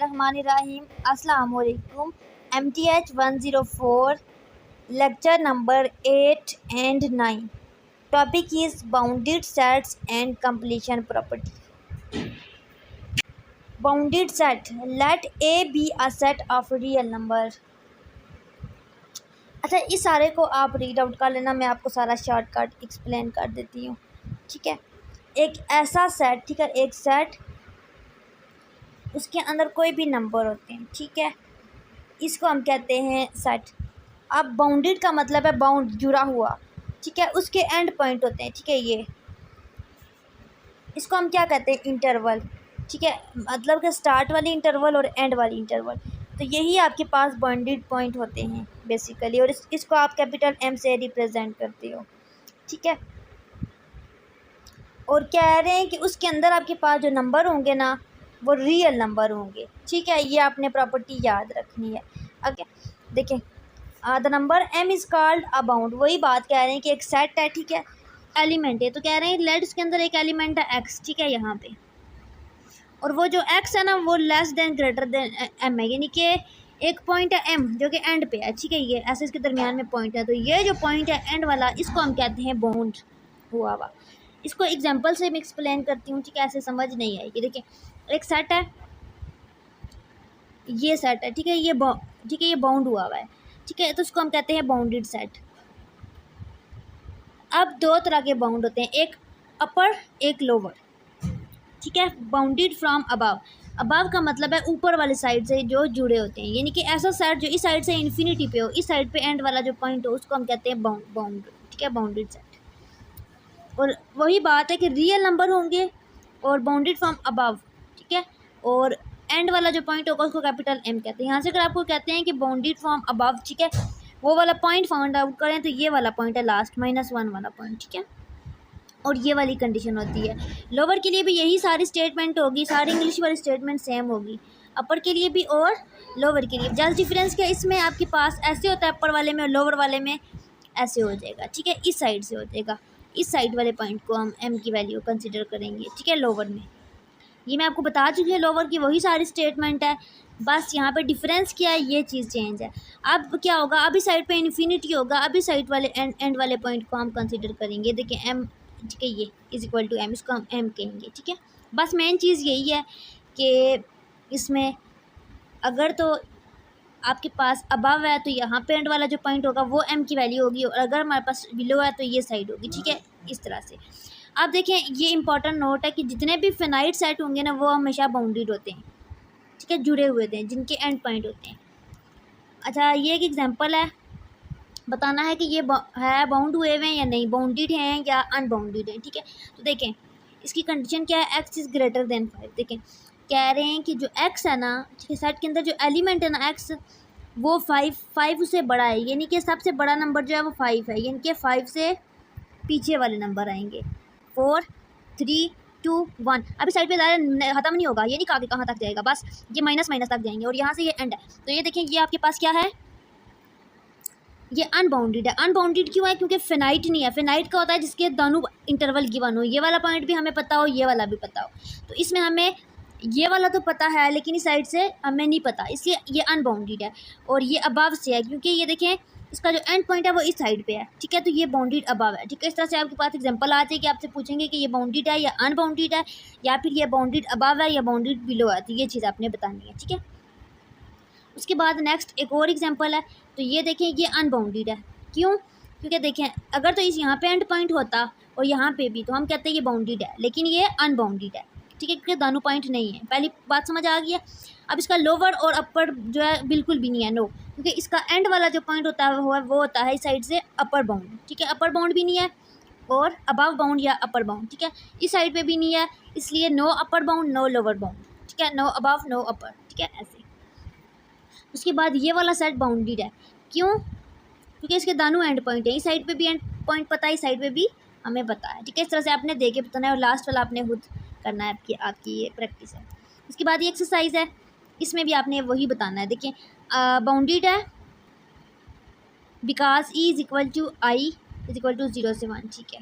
बिस्मिल्लाहिर्रहमानिर्रहीम। अस्सलाम वालेकुम। MTH 104 lecture number 8 and 9 topic is bounded sets and completion property. Bounded set, let A be a set of real number. अच्छा, इस सारे को आप रीड आउट कर लेना, मैं आपको सारा शॉर्टकट एक्सप्लेन कर देती हूँ। ठीक है, एक ऐसा सेट, ठीक है, एक सेट उसके अंदर कोई भी नंबर होते हैं, ठीक है, इसको हम कहते हैं सेट। अब बाउंडेड का मतलब है बाउंड, जुड़ा हुआ, ठीक है, उसके एंड पॉइंट होते हैं, ठीक है, ये इसको हम क्या कहते हैं, इंटरवल। ठीक है, मतलब कि स्टार्ट वाली इंटरवल और एंड वाली इंटरवल, तो यही आपके पास बाउंडेड पॉइंट होते हैं बेसिकली, और इसको आप कैपिटल एम से रिप्रेजेंट करते हो। ठीक है, और कह रहे हैं कि उसके अंदर आपके पास जो नंबर होंगे ना वो रियल नंबर होंगे। ठीक है, ये आपने प्रॉपर्टी याद रखनी है। ओके, देखें, the number m is called a bound. वही बात कह रहे हैं कि एक सेट है, ठीक है, एलिमेंट है, तो कह रहे हैं लेट उसके अंदर एक एलिमेंट है x, ठीक है, यहाँ पे, और वो जो x है ना वो less than greater than m है, यानी कि एक पॉइंट है m जो कि एंड पे है। ठीक है, ये ऐसे इसके दरमियान में पॉइंट है, तो ये जो पॉइंट है एंड वाला, इसको हम कहते हैं बाउंड हुआ हुआ। इसको एग्जांपल से मैं एक्सप्लेन करती हूँ, ठीक है, ऐसे समझ नहीं आएगी। देखिए, एक सेट है, ये सेट है, ठीक है, ठीक है, ये बाउंड हुआ है, ठीक है, तो उसको हम कहते हैं बाउंडेड सेट। अब दो तरह के बाउंड होते हैं, एक अपर एक लोअर। ठीक है, बाउंडेड फ्रॉम अबव। अबव का मतलब है ऊपर वाली साइड से जो जुड़े होते हैं, यानी कि ऐसा सेट जो इस साइड से इन्फिनिटी पे हो, इस साइड पे एंड वाला जो पॉइंट हो, उसको हम कहते हैं बाउंड। ठीक है, बाउंडेड सेट। और वही बात है कि रियल नंबर होंगे और बाउंडेड फ्रॉम अबव, ठीक है, और एंड वाला जो पॉइंट होगा उसको कैपिटल एम कहते हैं। यहाँ से अगर आपको कहते हैं कि बाउंडेड फ्रॉम अबव, ठीक है, वो वाला पॉइंट फाउंड आउट करें, तो ये वाला पॉइंट है लास्ट -1 वाला पॉइंट। ठीक है, और ये वाली कंडीशन होती है। लोअर के लिए भी यही सारी स्टेटमेंट होगी, सारी इंग्लिश वाली स्टेटमेंट सेम होगी, अपर के लिए भी और लोअर के लिए। जस्ट डिफरेंस क्या, इसमें आपके पास ऐसे होता है अपर वाले में, और लोअर वाले में ऐसे हो जाएगा। ठीक है, इस साइड से हो जाएगा, इस साइड वाले पॉइंट को हम m की वैल्यू कंसिडर करेंगे। ठीक है, लोअर में, ये मैं आपको बता चुकी हूँ, लोअर की वही सारी स्टेटमेंट है, बस यहाँ पे डिफरेंस क्या है, ये चीज़ चेंज है। अब क्या होगा, अभी साइड पे इन्फिनिटी होगा, अभी साइड वाले एंड वाले पॉइंट को हम कंसिडर करेंगे। देखिए m, ठीक है, ये इज इक्वल टू m, इसको हम m कहेंगे। ठीक है, बस मेन चीज़ यही है कि इसमें अगर तो आपके पास अबव है तो यहाँ पे एंड वाला जो पॉइंट होगा वो m की वैल्यू होगी, और अगर हमारे पास बिलो है तो ये साइड होगी। ठीक है, इस तरह से। अब देखें, ये इंपॉर्टेंट नोट है कि जितने भी फिनाइट सेट होंगे ना वो हमेशा बाउंडेड होते हैं। ठीक है, जुड़े हुए थे, जिनके एंड पॉइंट होते हैं। अच्छा, ये एक एग्जांपल है, बताना है कि ये है बाउंड हुए हुए हैं या नहीं, बाउंडेड हैं या अनबाउंडेड हैं। ठीक है, तो देखें इसकी कंडीशन क्या है, x इज़ ग्रेटर देन 5। देखें, कह रहे हैं कि जो x है ना, ठीक है, सेट के अंदर जो एलिमेंट है ना x, वो 5 उससे बड़ा है, यानी कि सबसे बड़ा नंबर जो है वो 5 है, यानी कि 5 से पीछे वाले नंबर आएंगे 4 3 2 1। अभी साइड पे ख़त्म नहीं होगा, ये नहीं कहा कि कहाँ तक जाएगा, बस ये माइनस तक जाएंगे, और यहाँ से ये एंड है। तो ये देखें, ये आपके पास क्या है, ये अनबाउंडेड है। अनबाउंडेड क्यों है, क्योंकि फिनाइट नहीं है। फिनाइट का होता है जिसके दोनों इंटरवल गिवन हो, ये वाला पॉइंट भी हमें पता हो, ये वाला भी पता हो। तो इसमें हमें ये वाला तो पता है, लेकिन इस साइड से हमें नहीं पता, इसलिए ये अनबाउंडेड है। और ये अबव से है, क्योंकि ये देखें इसका जो एंड पॉइंट है वो इस साइड पे है। ठीक है, तो ये बाउंडेड अबव है। ठीक है, इस तरह से आपके पास एग्जांपल आ जाए कि आपसे पूछेंगे कि ये बाउंडेड है या अनबाउंडेड है, या फिर ये बाउंडेड अबव है या बाउंडेड बिलो है, तो ये चीज़ आपने बतानी है। ठीक है, उसके बाद नेक्स्ट एक और एग्जांपल है, तो ये देखें ये अनबाउंडेड है। क्यों, क्योंकि देखें अगर तो इस यहाँ पे एंड पॉइंट होता और यहाँ पे भी, तो हम कहते हैं ये बाउंडेड है, लेकिन ये अनबाउंडेड है। ठीक है, क्योंकि दोनों पॉइंट नहीं है। पहली बात समझ आ गई है। अब इसका लोअर और अपर जो है बिल्कुल भी नहीं है, नो, क्योंकि इसका एंड वाला जो पॉइंट होता है वो होता है इस साइड से अपर बाउंड। ठीक है, अपर बाउंड भी नहीं है और अबव बाउंड या अपर बाउंड। ठीक है, इस साइड पे भी नहीं है, इसलिए no upper bound no lower bound. ठीक है, नो अबव नो अपर। ठीक है, ऐसे। उसके बाद ये वाला सेट बाउंडेड है। क्यों, क्योंकि इसके दोनों एंड पॉइंट है, इस साइड पे भी एंड पॉइंट पता है, इस साइड पे भी हमें पता है। ठीक है, इस तरह से आपने देखे बताना है, और लास्ट वाला आपने खुद करना है, आपकी ये प्रैक्टिस है। उसके बाद ये एक्सरसाइज है, इसमें भी आपने वही बताना है। देखिए, बाउंडेड है because E is equal to I is equal to 0 से 1। ठीक है,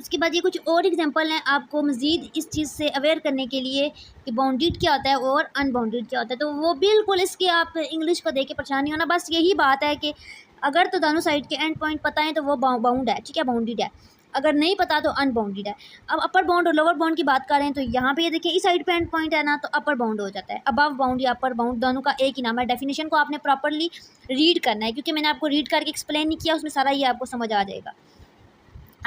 उसके उसके बाद ये कुछ और एग्जांपल हैं आपको मज़ीद इस चीज़ से अवेयर करने के लिए कि बाउंडेड क्या होता है और अनबाउंडेड क्या होता है। तो वो बिल्कुल इसके आप इंग्लिश को देख के परेशान नहीं होना, बस यही बात है कि अगर तो दोनों साइड के एंड पॉइंट पता है तो वो बाउंड है, ठीक है, बाउंडेड है। अगर नहीं पता तो अनबाउंडेड है। अब अपर बाउंड और लोअर बाउंड की बात करें तो यहाँ पे ये देखिए इस साइड पे एंड पॉइंट है ना, तो अपर बाउंड हो जाता है। अबव बाउंड या अपर बाउंड दोनों का एक ही नाम है। डेफिनेशन को आपने प्रॉपरली रीड करना है, क्योंकि मैंने आपको रीड करके एक्सप्लेन नहीं किया, उसमें सारा ये आपको समझ आ जाएगा।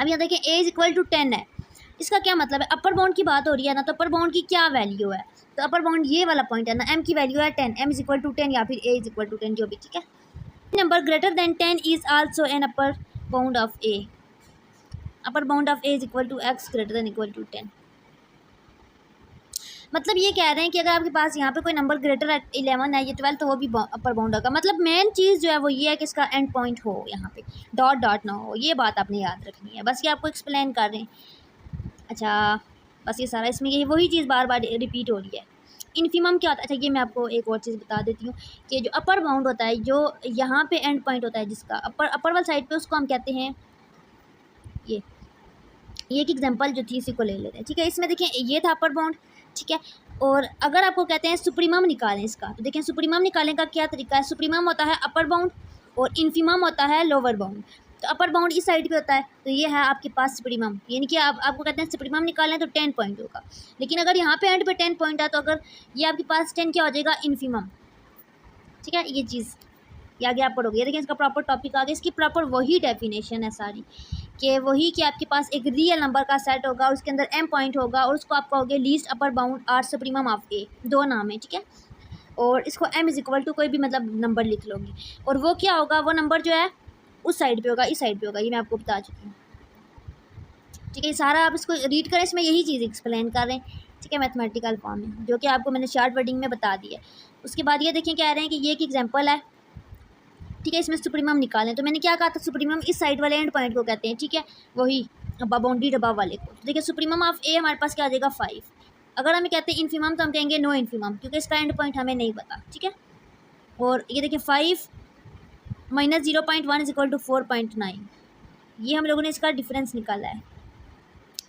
अब यहाँ देखिए a इज इक्वल टू 10 है, इसका क्या मतलब है? अपर बाउंड की बात हो रही है ना, तो अपर बाउंड की क्या वैल्यू है? तो अपर बाउंड ये वाला पॉइंट है ना, m की वैल्यू है 10, m इज इक्वल टू 10 या फिर a इज इक्वल टू 10 जो भी, ठीक है। Number greater than 10 is also an upper bound of a। Upper bound of a is equal to x greater than equal to 10। मतलब ये कह रहे हैं कि अगर आपके पास यहाँ पे कोई नंबर ग्रेटर 11 है या 12 तो वो भी अपर बाउंड होगा। मतलब मेन चीज़ जो है वो ये है कि इसका एंड पॉइंट हो, यहाँ पे डॉट डॉट ना हो। ये बात आपने याद रखनी है, बस ये आपको एक्सप्लेन कर रहे हैं। अच्छा, बस ये सारा इसमें यही वही चीज़ बार बार रिपीट हो रही है। इन्फिमम क्या होता है? अच्छा, ये मैं आपको एक और चीज़ बता देती हूँ कि जो अपर बाउंड होता है, जो यहाँ पे एंड पॉइंट होता है जिसका अपर वाल साइड पे, उसको हम कहते हैं ये एक एग्जांपल जो थी इसी को ले लेते हैं, ठीक है। इसमें देखें ये था अपर बाउंड, ठीक है। और अगर आपको कहते हैं सुप्रीमम निकालें इसका, तो देखें सुप्रीमम निकालने का क्या तरीका है। सुप्रीमम होता है अपर बाउंड और इन्फिमम होता है लोअर बाउंड। तो अपर बाउंड इस साइड पे होता है, तो ये है आपके पास सुप्रीमम, यानी कि आपको कहते हैं सुप्रीमम निकालें तो 10 पॉइंट होगा। लेकिन अगर यहाँ पे एंड पे 10 पॉइंट है तो अगर ये आपके पास 10 क्या हो जाएगा? इन्फिमम, ठीक है। ये चीज़ ये आगे आप पढ़ोगे। देखिए इसका प्रॉपर टॉपिक आ गया, इसकी प्रॉपर वही डेफिनेशन है सारी, कि वही कि आपके पास एक रियल नंबर का सेट होगा और उसके अंदर m पॉइंट होगा और उसको आप कहोगे least upper bound or supremum of a। दो नाम है, ठीक है। और इसको m इज इक्वल टू कोई भी मतलब नंबर लिख लोगे, और वो क्या होगा? वो नंबर जो है उस साइड पे होगा, इस साइड पे होगा। ये मैं आपको बता चुकी हूँ, ठीक है। सारा आप इसको रीड करें, इसमें यही चीज़ एक्सप्लेन कर रहे हैं, ठीक है, मैथमेटिकल फॉर्म में, जो कि आपको मैंने शॉर्ट वर्डिंग में बता दिया। उसके बाद ये देखें कह रहे हैं कि ये एक एग्जाम्पल है, ठीक है। इसमें सुप्रीमम निकालें, तो मैंने क्या कहा था? सुप्रीमम इस साइड वाले एंड पॉइंट को कहते हैं, ठीक है, वही बाउंडेड अबव वाले को। तो देखिए सुप्रीमम ऑफ a हमारे पास क्या आ जाएगा? 5। अगर हमें कहते हैं इन्फिमम तो हम कहेंगे नो इन्फिमम, क्योंकि इसका एंड पॉइंट हमें नहीं पता, ठीक है। और ये देखिए 5 माइनस 0.1 इज इक्वल टू 4.9। ये हम लोगों ने इसका डिफरेंस निकाला है।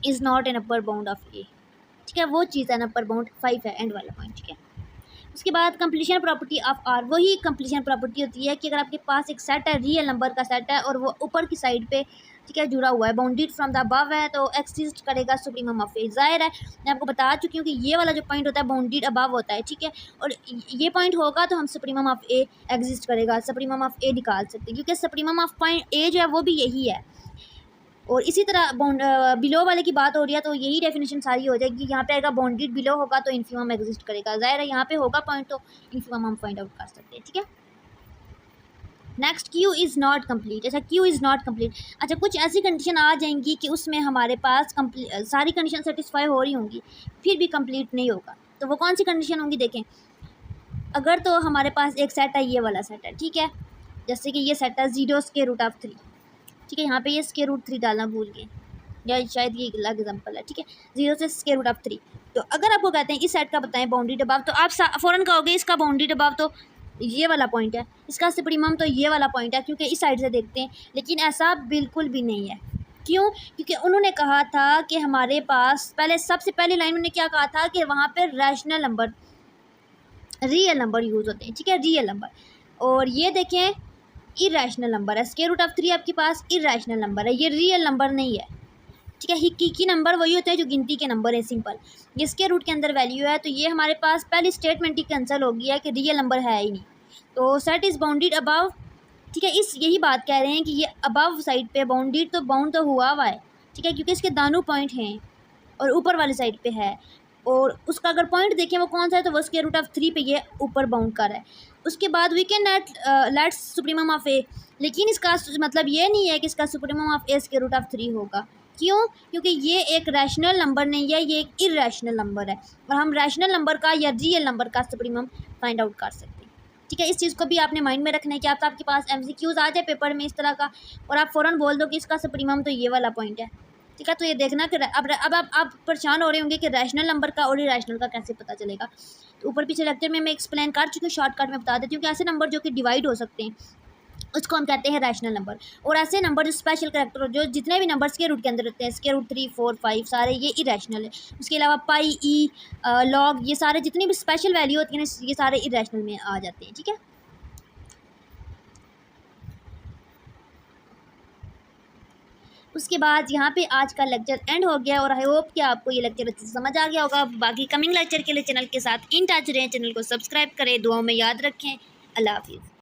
Is not an upper bound of a, ठीक है। वो चीज़ है ना, अपर बाउंड 5 है एंड वाला पॉइंट, ठीक है। उसके बाद कंप्लीशन प्रॉपर्टी ऑफ आर, वही कंप्लीशन प्रॉपर्टी होती है कि अगर आपके पास एक सेट है, रियल नंबर का सेट है, और वो ऊपर की साइड पे, ठीक है, जुड़ा हुआ है, बाउंडेड फ्रॉम द अबव है, तो एग्जिस्ट करेगा सुप्रीमम ऑफ ए। जाहिर है, मैं आपको बता चुकी हूँ कि ये वाला जो पॉइंट होता है बाउंडेड अबव होता है, ठीक है। और ये पॉइंट होगा तो हम सुप्रीमम ऑफ ए एग्जिस्ट करेगा, सुप्रीमम ऑफ ए निकाल सकते हैं, क्योंकि सुप्रीमम ऑफ पॉइंट ए जो है वो भी यही है। और इसी तरह बिलो वाले की बात हो रही है, तो यही डेफिनेशन सारी हो जाएगी। यहाँ पे आएगा बाउंडेड बिलो होगा तो इन्फिमम एग्जिस्ट करेगा। जाहिर है यहाँ पे होगा पॉइंट तो इन्फिमम हम फाइंड आउट कर सकते हैं, ठीक है। Next Q is not complete. अच्छा, क्यू इज़ नॉट कंप्लीट। अच्छा, कुछ ऐसी कंडीशन आ जाएंगी कि उसमें हमारे पास सारी कंडीशन सेटिस्फाई हो रही होंगी, फिर भी कंप्लीट नहीं होगा। तो वो कौन सी कंडीशन होंगी? देखें, अगर तो हमारे पास एक सेट है, ये वाला सेट है, ठीक है। जैसे कि ये सेट है 0 स्क्वायर रूट ऑफ 3, ठीक है। यहाँ पे ये स्क्वायर रूट 3 डालना भूल गए, या शायद ये अलग एग्जाम्पल है, ठीक है। 0 से स्क्वायर रूट ऑफ 3। तो अगर आपको कहते हैं इस सेट का बताएं बाउंडेड अबव, तो आप फ़ौरन कहोगे इसका बाउंडेड अबव तो ये वाला पॉइंट है, इसका सुप्रीमम तो ये वाला पॉइंट है, क्योंकि इस साइड से देखते हैं। लेकिन ऐसा बिल्कुल भी नहीं है। क्यों? क्योंकि उन्होंने कहा था कि हमारे पास सबसे पहली लाइन में क्या कहा था कि वहाँ पर rational number, real number use होते हैं, ठीक है, रियल नंबर। और ये देखें इरेशनल नंबर है, स्क्वायर रूट ऑफ 3 आपके पास इरेशनल नंबर है, ये रियल नंबर नहीं है, ठीक है। हकीकी नंबर वही होते हैं जो गिनती के नंबर है, सिंपल। ये स्क्वायर रूट के अंदर वैल्यू है, तो ये हमारे पास पहली स्टेटमेंट ही कैंसिल हो गया कि रियल नंबर है ही नहीं। तो सेट इज़ बाउंडेड अबव, ठीक है। यही बात कह रहे हैं कि ये अबव साइड पे बाउंडेड, तो बाउंड तो हुआ है, ठीक है, क्योंकि इसके दानों पॉइंट हैं और ऊपर वाली साइड पे है। और उसका अगर पॉइंट देखें वो कौन सा है, तो वो स्क्वायर रूट ऑफ 3 पे ये ऊपर बाउंड कर रहा है। उसके बाद we can let supremum of a, लेकिन इसका मतलब ये नहीं है कि इसका supremum of a square root of 3 होगा। क्यों? क्योंकि ये एक रैशनल नंबर नहीं है, ये एक इरेशनल नंबर है, और हम रैशनल नंबर का या रियल नंबर का सुप्रीमम फाइंड आउट कर सकते हैं, ठीक है। इस चीज़ को भी आपने माइंड में रखना है कि आपके पास MCQs आ जाए पेपर में इस तरह का, और आप फ़ौरन बोल दो कि इसका सुप्रीमम तो ये वाला पॉइंट है, ठीक है। तो ये देखना कि अब आप परेशान हो रहे होंगे कि रैशनल नंबर का और इरेशनल का कैसे पता चलेगा। तो ऊपर पीछे लेक्चर में मैं एक्सप्लेन कर चुकी हूँ, शॉर्टकट में बता देती हूँ कि ऐसे नंबर जो कि डिवाइड हो सकते हैं, उसको हम कहते हैं रैशनल नंबर। और ऐसे नंबर जो स्पेशल करैक्टर, जो जितने भी नंबर स्क्वायर रूट के अंदर होते हैं, स्क्वायर रूट 3, 4, 5 सारे ये इरेशनल है। उसके अलावा पाई, ई, लॉग, ये सारे जितनी भी स्पेशल वैल्यू होती है ना, ये सारे इरेशनल में आ जाते हैं। ठीक है, उसके बाद यहाँ पे आज का लेक्चर एंड हो गया और आई होप कि आपको ये लेक्चर अच्छे से समझ आ गया होगा। बाकी कमिंग लेक्चर के लिए चैनल के साथ इन टच रहें, चैनल को सब्सक्राइब करें, दुआओं में याद रखें। अल्लाह हाफिज़।